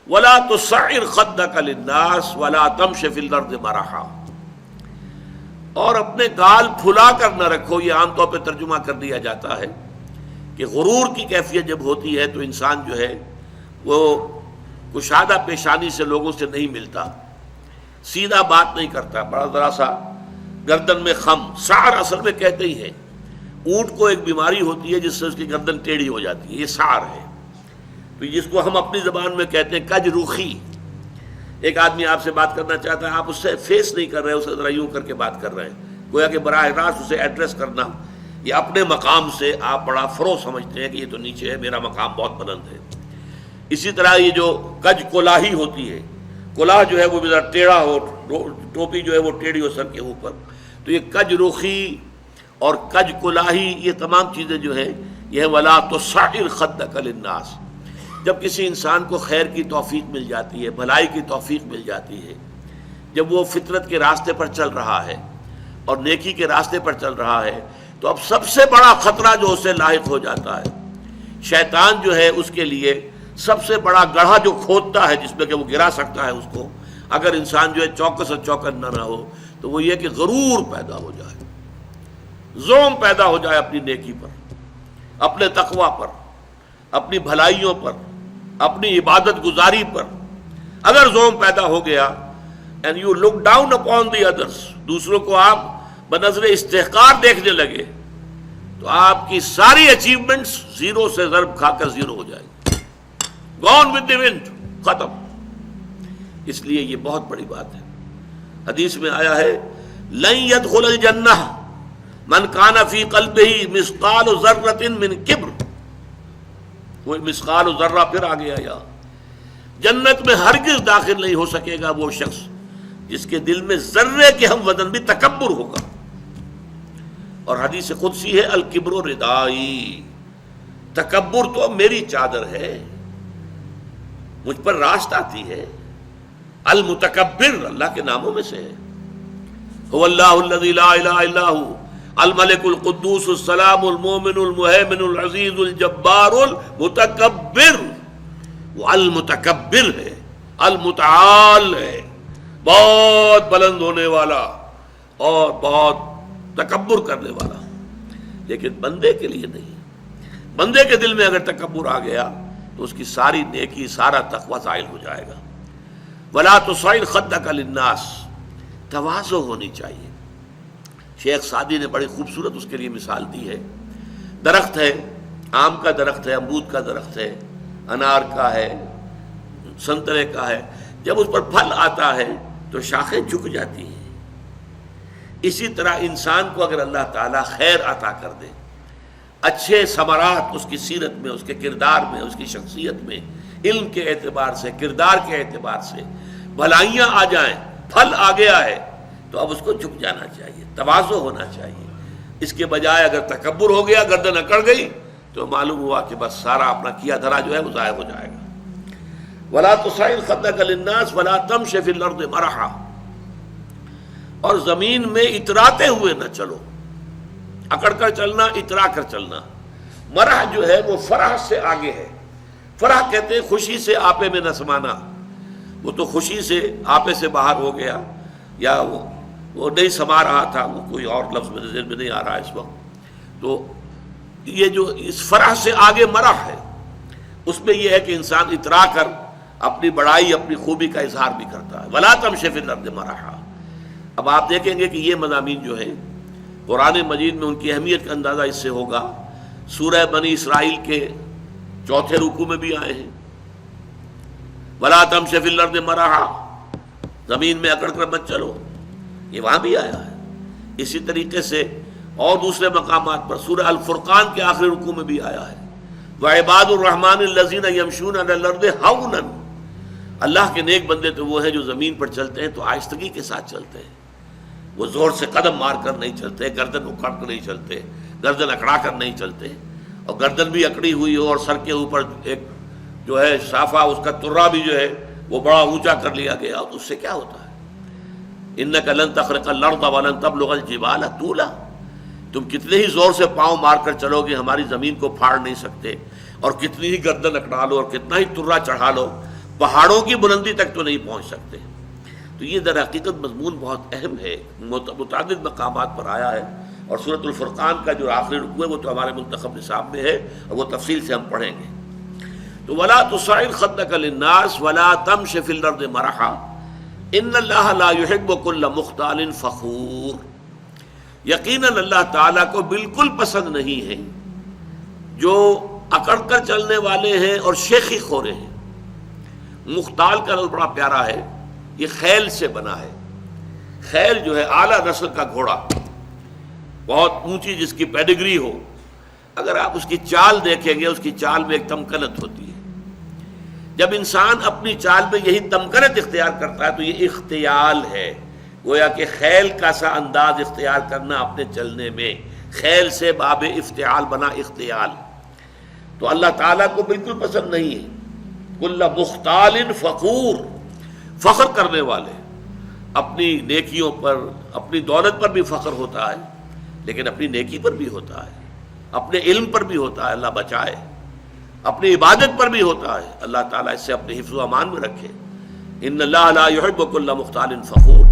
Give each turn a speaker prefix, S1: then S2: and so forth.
S1: ولا تصعر خدك للناس ولا تمش في الارض مرحا، اور اپنے گال پھلا کر نہ رکھو. یہ عام طور پہ ترجمہ کر دیا جاتا ہے کہ غرور کی کیفیت جب ہوتی ہے تو انسان جو ہے وہ کشادہ پیشانی سے لوگوں سے نہیں ملتا، سیدھا بات نہیں کرتا، بڑا ذرا سا گردن میں خم. سعر اصل میں کہتے ہی ہیں، اونٹ کو ایک بیماری ہوتی ہے جس سے اس کی گردن ٹیڑھی ہو جاتی ہے، یہ سعر ہے. تو جس کو ہم اپنی زبان میں کہتے ہیں کج روخی. ایک آدمی آپ سے بات کرنا چاہتا ہے، آپ اس سے فیس نہیں کر رہے، اسے ذرا یوں کر کے بات کر رہے ہیں، گویا کہ براہ راست اسے ایڈریس کرنا، یہ اپنے مقام سے آپ بڑا فرو سمجھتے ہیں کہ یہ تو نیچے ہے، میرا مقام بہت بلند ہے. اسی طرح یہ جو کج کولاہی ہوتی ہے، کولاہ جو ہے وہ ذرا ٹیڑھا ہو، ٹوپی جو ہے وہ ٹیڑھی ہو سر کے اوپر، تو یہ کج روخی اور کج کولاہی یہ تمام چیزیں جو ہیں یہ ولا تصعر خدک للناس. جب کسی انسان کو خیر کی توفیق مل جاتی ہے، بھلائی کی توفیق مل جاتی ہے، جب وہ فطرت کے راستے پر چل رہا ہے اور نیکی کے راستے پر چل رہا ہے، تو اب سب سے بڑا خطرہ جو اسے لاحق ہو جاتا ہے، شیطان جو ہے اس کے لیے سب سے بڑا گڑھا جو کھودتا ہے جس میں کہ وہ گرا سکتا ہے اس کو، اگر انسان جو ہے چوکس اور چوکنا نہ ہو، تو وہ یہ کہ غرور پیدا ہو جائے، زوم پیدا ہو جائے اپنی نیکی پر، اپنے تقوی پر، اپنی بھلائیوں پر، اپنی عبادت گزاری پر. اگر زوم پیدا ہو گیا and you look down upon the others، دوسروں کو آپ بنظر استحقار دیکھنے لگے، تو آپ کی ساری اچیومنٹس زیرو سے ضرب کھا کر زیرو ہو جائیں گے، gone with the wind، ختم. اس لیے یہ بہت بڑی بات ہے. حدیث میں آیا ہے لن يدخل الجنہ من کان فی قلبہ مثقال ذرۃ من کبر. وہ مثقال ذرہ پھر آ گیا، یا جنت میں ہرگز داخل نہیں ہو سکے گا وہ شخص جس کے دل میں ذرے کے ہم وزن بھی تکبر ہوگا. اور حدیث قدسی ہے الکبر ردائی، تکبر تو میری چادر ہے، مجھ پر راست آتی ہے. المتکبر اللہ کے ناموں میں سے ہے. هو اللہ الذی لا الہ الا هو الملک القدوس السلام المومن المہیمن العزیز الجبار المتکبر. وہ المتکبر ہے، المتعال ہے، بہت بلند ہونے والا اور بہت تکبر کرنے والا. لیکن بندے کے لیے نہیں. بندے کے دل میں اگر تکبر آ گیا تو اس کی ساری نیکی، سارا تقوی زائل ہو جائے گا. ولا تصعر خدک للناس، تواضع ہونی چاہیے. شیخ سعدی نے بڑی خوبصورت اس کے لیے مثال دی ہے. درخت ہے، آم کا درخت ہے، امرود کا درخت ہے، انار کا ہے، سنترے کا ہے. جب اس پر پھل آتا ہے تو شاخیں جھک جاتی ہیں. اسی طرح انسان کو اگر اللہ تعالیٰ خیر عطا کر دے، اچھے ثمرات اس کی سیرت میں، اس کے کردار میں، اس کی شخصیت میں، علم کے اعتبار سے، کردار کے اعتبار سے بھلائیاں آ جائیں، پھل آ گیا ہے، تو اب اس کو جھک جانا چاہیے، تواضع ہونا چاہیے. اس کے بجائے اگر تکبر ہو گیا، گردن اکڑ گئی، تو معلوم ہوا کہ بس سارا اپنا کیا دھرا جو ہے وہ ضائع ہو جائے گا. ولا تصعر خدک للناس ولا تمش فی الارض مرحا، اور زمین میں اتراتے ہوئے نہ چلو. اکڑ کر چلنا، اترا کر چلنا. مرح جو ہے وہ فرح سے آگے ہے. فرح کہتے ہیں خوشی سے آپے میں نہ سمانا. وہ تو خوشی سے آپے سے باہر ہو گیا، یا وہ نہیں سما رہا تھا، وہ کوئی اور لفظ میرے ذہن میں نہیں آ رہا اس وقت. تو یہ جو اس فرح سے آگے مرح ہے، اس میں یہ ہے کہ انسان اترا کر اپنی بڑائی، اپنی خوبی کا اظہار بھی کرتا ہے. ولا تمش فی الارض مرحا. اب آپ دیکھیں گے کہ یہ مضامین جو ہیں قرآن مجید میں ان کی اہمیت کا اندازہ اس سے ہوگا. سورہ بنی اسرائیل کے 4 رکوع میں بھی آئے ہیں ولا تمش فی الارض مرحا، زمین میں اکڑ کر مت چلو، یہ وہاں بھی آیا ہے. اسی طریقے سے اور دوسرے مقامات پر سورہ الفرقان کے آخری رکوع میں بھی آیا ہے وعباد الرحمن الذین یمشون علی الارض ہونا. اللہ کے نیک بندے تو وہ ہیں جو زمین پر چلتے ہیں تو آہستگی کے ساتھ چلتے ہیں. وہ زور سے قدم مار کر نہیں چلتے، گردن اکڑ کر نہیں چلتے، گردن اکڑا کر نہیں چلتے. اور گردن بھی اکڑی ہوئی ہو اور سر کے اوپر ایک جو ہے صافہ، اس کا ترا بھی جو ہے وہ بڑا اونچا کر لیا گیا، تو اس سے کیا ہوتا ہے؟ انک لن تخرق الارض ولن تبلغ الجبال طولا. تم کتنے ہی زور سے پاؤں مار کر چلو گے، ہماری زمین کو پھاڑ نہیں سکتے. اور کتنی ہی گردن اکڑا لو اور کتنا ہی ترا چڑھا لو، پہاڑوں کی بلندی تک تو نہیں پہنچ سکتے۔ تو یہ در حقیقت مضمون بہت اہم ہے، متعدد مقامات پر آیا ہے، اور سورۃ الفرقان کا جو آخری رکوع ہے وہ تو ہمارے منتخب نصاب میں ہے، اور وہ تفصیل سے ہم پڑھیں گے۔ تو ولا تصعر خدك للناس ولا تمش في الارض مرحا ان اللہ لا يحب كل مختال فخور۔ یقیناً اللہ تعالیٰ کو بالکل پسند نہیں ہے جو اکڑ کر چلنے والے ہیں اور شیخی خورے ہیں۔ مختال کا لفظ بڑا پیارا ہے، یہ خیل سے بنا ہے۔ خیل جو ہے اعلیٰ نسل کا گھوڑا، بہت اونچی جس کی پیڈگری ہو، اگر آپ اس کی چال دیکھیں گے اس کی چال میں ایک تمکنت ہوتی ہے۔ جب انسان اپنی چال میں یہی تمکنت اختیار کرتا ہے تو یہ اختیال ہے، گویا کہ خیل کا سا انداز اختیار کرنا اپنے چلنے میں، خیل سے باب افتعال بنا اختیال۔ تو اللہ تعالیٰ کو بالکل پسند نہیں ہے کل مختال فخور، فخر کرنے والے۔ اپنی نیکیوں پر، اپنی دولت پر بھی فخر ہوتا ہے، لیکن اپنی نیکی پر بھی ہوتا ہے، اپنے علم پر بھی ہوتا ہے، اللہ بچائے، اپنی عبادت پر بھی ہوتا ہے، اللہ تعالیٰ اس سے اپنے حفظ و امان میں رکھے۔ ان اللہ لا يحب كل مختال فخور۔